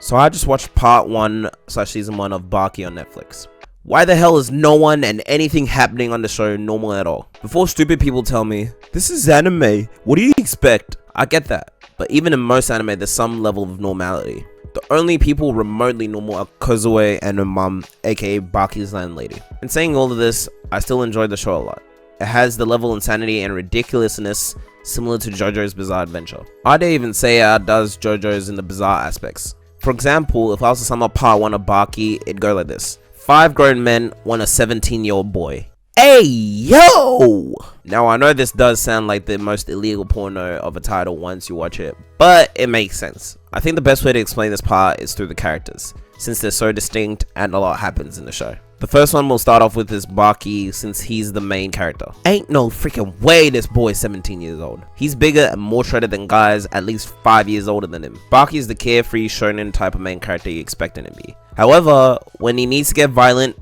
So I just watched part 1/season 1 of Baki on Netflix. Why the hell is no one and anything happening on the show normal at all? Before stupid people tell me, this is anime, what do you expect? I get that, but even in most anime there's some level of normality. The only people remotely normal are Kozue and her mom, aka Baki's landlady. In saying all of this, I still enjoyed the show a lot. It has the level of insanity and ridiculousness similar to JoJo's Bizarre Adventure. I dare even say it outdoes JoJo's in the bizarre aspects. For example, if I was to sum up part 1 of Baki, it'd go like this. 5 grown men want a 17-year-old boy. Hey, yo! Now, I know this does sound like the most illegal porno of a title once you watch it, but it makes sense. I think the best way to explain this part is through the characters, since they're so distinct and a lot happens in the show. The first one we'll start off with is Baki, since he's the main character. Ain't no freaking way this boy's 17 years old. He's bigger and more shredded than guys at least 5 years older than him. Baki is the carefree shonen type of main character you expect him to be. However, when he needs to get violent,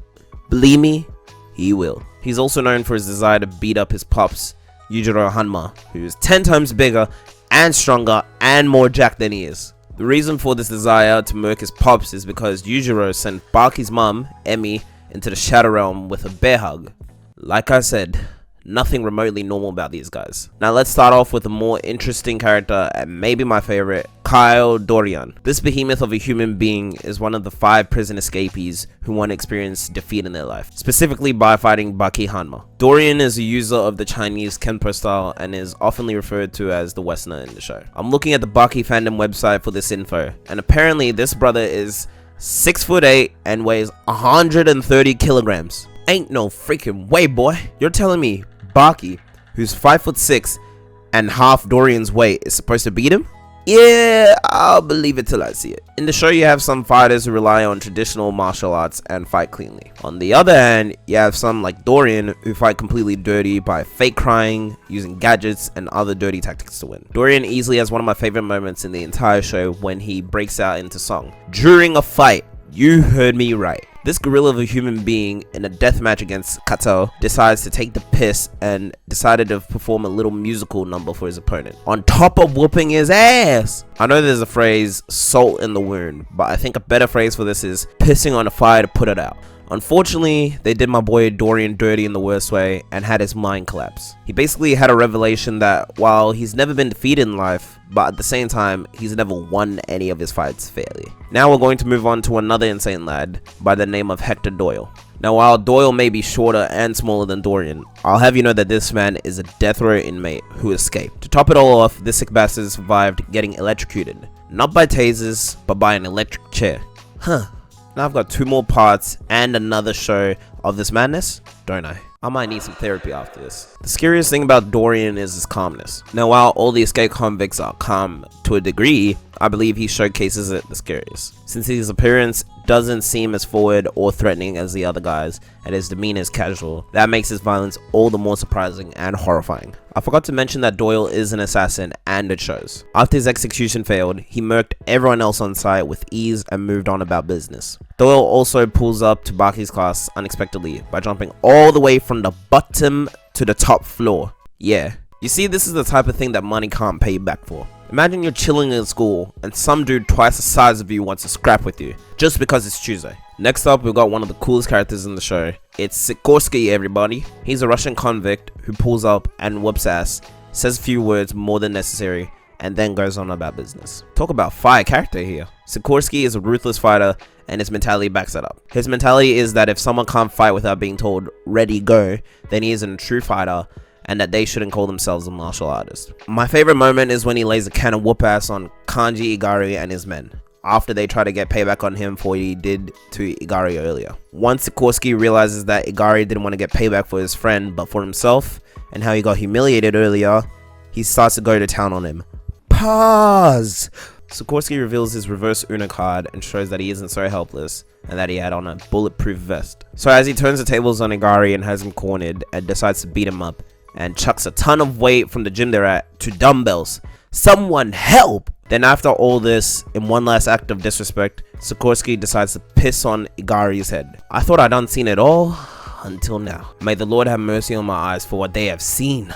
believe me, he will. He's also known for his desire to beat up his pops, Yujiro Hanma, who is 10 times bigger and stronger and more jacked than he is. The reason for this desire to murk his pops is because Yujiro sent Baki's mom, Emi, into the Shadow Realm with a bear hug. Like I said, nothing remotely normal about these guys. Now let's start off with a more interesting character and maybe my favorite, Kyle Dorian. This behemoth of a human being is one of the 5 prison escapees who want to experience defeat in their life, specifically by fighting Baki Hanma. Dorian is a user of the Chinese Kenpo style and is oftenly referred to as the Westerner in the show. I'm looking at the Baki fandom website for this info, and apparently this brother is 6'8" and weighs 130 kilograms. Ain't no freaking way, boy. You're telling me Baki, who's 5'6" and half Dorian's weight, is supposed to beat him? Yeah, I'll believe it till I see it. In the show, you have some fighters who rely on traditional martial arts and fight cleanly. On the other hand, you have some like Dorian who fight completely dirty by fake crying, using gadgets and other dirty tactics to win. Dorian easily has one of my favorite moments in the entire show when he breaks out into song. During a fight, you heard me right. This gorilla of a human being in a death match against Kato decides to take the piss and decided to perform a little musical number for his opponent, on top of whooping his ass. I know there's a phrase, salt in the wound, but I think a better phrase for this is pissing on a fire to put it out. Unfortunately, they did my boy Dorian dirty in the worst way and had his mind collapse. He basically had a revelation that while he's never been defeated in life, but at the same time, he's never won any of his fights fairly. Now we're going to move on to another insane lad by the name of Hector Doyle. Now while Doyle may be shorter and smaller than Dorian, I'll have you know that this man is a death row inmate who escaped. To top it all off, this sick bastard survived getting electrocuted. Not by tasers, but by an electric chair. Now I've got 2 more parts and another show of this madness, don't I? I might need some therapy after this. The scariest thing about Dorian is his calmness. Now while all the escaped convicts are calm to a degree, I believe he showcases it the scariest. Since his appearance doesn't seem as forward or threatening as the other guys, and his demeanor is casual, that makes his violence all the more surprising and horrifying. I forgot to mention that Doyle is an assassin, and it shows. After his execution failed, he murked everyone else on site with ease and moved on about business. Doyle also pulls up to Baki's class unexpectedly by jumping all the way from the bottom to the top floor. Yeah, you see, this is the type of thing that money can't pay you back for. Imagine you're chilling in school and some dude twice the size of you wants to scrap with you just because it's Tuesday. Next up, we've got one of the coolest characters in the show. It's Sikorsky, everybody. He's a Russian convict who pulls up and whoops ass, says a few words more than necessary, and then goes on about business. Talk about fire character here. Sikorsky is a ruthless fighter and his mentality backs it up. His mentality is that if someone can't fight without being told ready go, then he isn't a true fighter and that they shouldn't call themselves a martial artist. My favorite moment is when he lays a can of whoop ass on Kanji Igari and his men, after they try to get payback on him for what he did to Igari earlier. Once Sikorsky realizes that Igari didn't want to get payback for his friend but for himself, and how he got humiliated earlier, he starts to go to town on him. Pause! Sikorsky reveals his reverse Uno card and shows that he isn't so helpless and that he had on a bulletproof vest. So as he turns the tables on Igari and has him cornered and decides to beat him up, and chucks a ton of weight from the gym they're at to dumbbells. Someone help! Then after all this, in one last act of disrespect, Sikorsky decides to piss on Igari's head. I thought I'd unseen it all, until now. May the Lord have mercy on my eyes for what they have seen.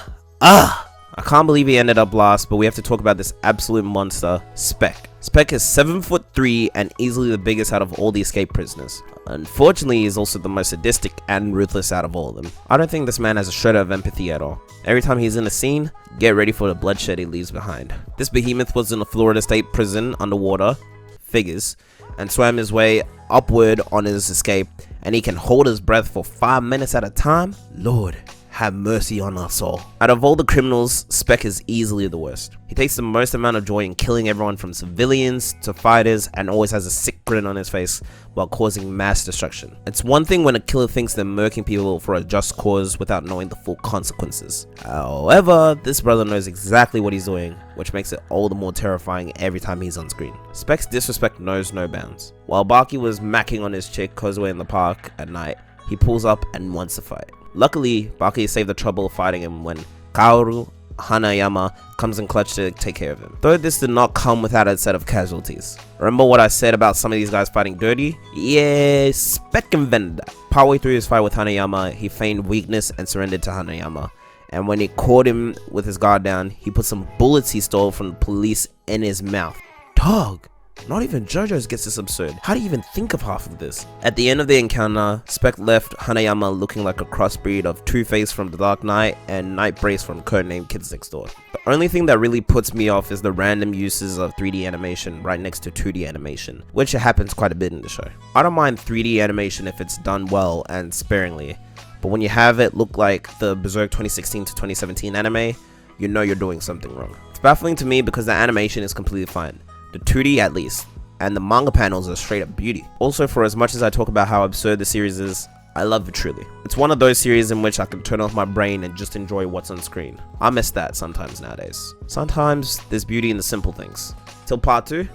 I can't believe he ended up last, but we have to talk about this absolute monster, Spec. Spec is 7'3" and easily the biggest out of all the escape prisoners. Unfortunately, he's also the most sadistic and ruthless out of all of them. I don't think this man has a shred of empathy at all. Every time he's in a scene, get ready for the bloodshed he leaves behind. This behemoth was in a Florida state prison underwater, figures, and swam his way upward on his escape, and he can hold his breath for 5 minutes at a time? Lord, have mercy on us all. Out of all the criminals, Spec is easily the worst. He takes the most amount of joy in killing everyone from civilians to fighters and always has a sick grin on his face while causing mass destruction. It's one thing when a killer thinks they're murking people for a just cause without knowing the full consequences. However, this brother knows exactly what he's doing, which makes it all the more terrifying every time he's on screen. Spec's disrespect knows no bounds. While Baki was macking on his chick Kozue in the park at night, he pulls up and wants to fight. Luckily, Baki saved the trouble of fighting him when Kaoru Hanayama comes in clutch to take care of him. Though this did not come without a set of casualties. Remember what I said about some of these guys fighting dirty? Yeah, Spec can vend that. Partway through his fight with Hanayama, he feigned weakness and surrendered to Hanayama. And when he caught him with his guard down, he put some bullets he stole from the police in his mouth. Dog! Not even JoJo's gets this absurd. How do you even think of half of this? At the end of the encounter, Spec left Hanayama looking like a crossbreed of Two-Face from The Dark Knight and Nightbrace from Codename Kids Next Door. The only thing that really puts me off is the random uses of 3D animation right next to 2D animation, which happens quite a bit in the show. I don't mind 3D animation if it's done well and sparingly, but when you have it look like the Berserk 2016 to 2017 anime, you know you're doing something wrong. It's baffling to me because the animation is completely fine. The 2D at least, and the manga panels are straight up beauty. Also, for as much as I talk about how absurd the series is, I love it truly. It's one of those series in which I can turn off my brain and just enjoy what's on screen. I miss that sometimes nowadays. Sometimes there's beauty in the simple things. Till part 2,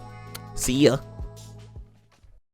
see ya.